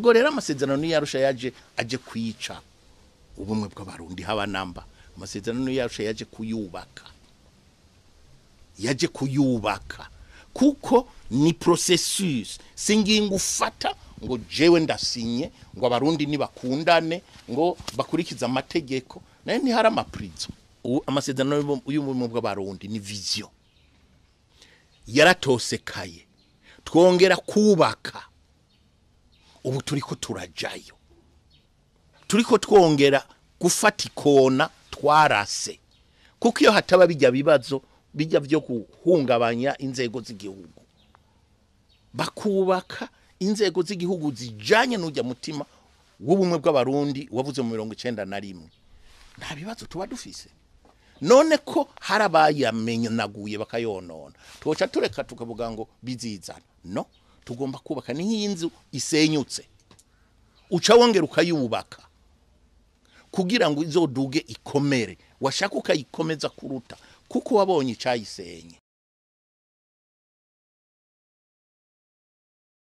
ntabwo rero amasezerano y'Arusha yaje aje kwica ubumwe bw'Abarundi haba namba. Amasezerano y'Arusha yaje kuyubaka kuko ni processus singinga ufata ngo jewe ndasinye ngo Abarundi nibakundane ngo bakurikiza amategeko naye ni hari amaprizo. Amasezerano y'ubumwe bw'Abarundi ni vision yaratosekaye twongera kubaka. Ubu turiko turajayo, turiko twongera gufata ikona twarase, kuko iyo hataba bijya bibazo bijya byo guhungabanya inzego z'igihugu, bakubaka inzego z'igihugu zijanye n'ujya mutima w'ubumwe bw'Abarundi wavuze mu 1991, nta bibazo tuba dufise. None ko harabayamenye naguye bakayonona, twoca tureka tukavuga ngo bizizana. No, tugomba kubaka ni nk'inzu isenyutse, uca wongera ukayubaka kugira ngo izoduge ikomere, washaka ukayikomeza kuruta kuko wabonye icayisenye.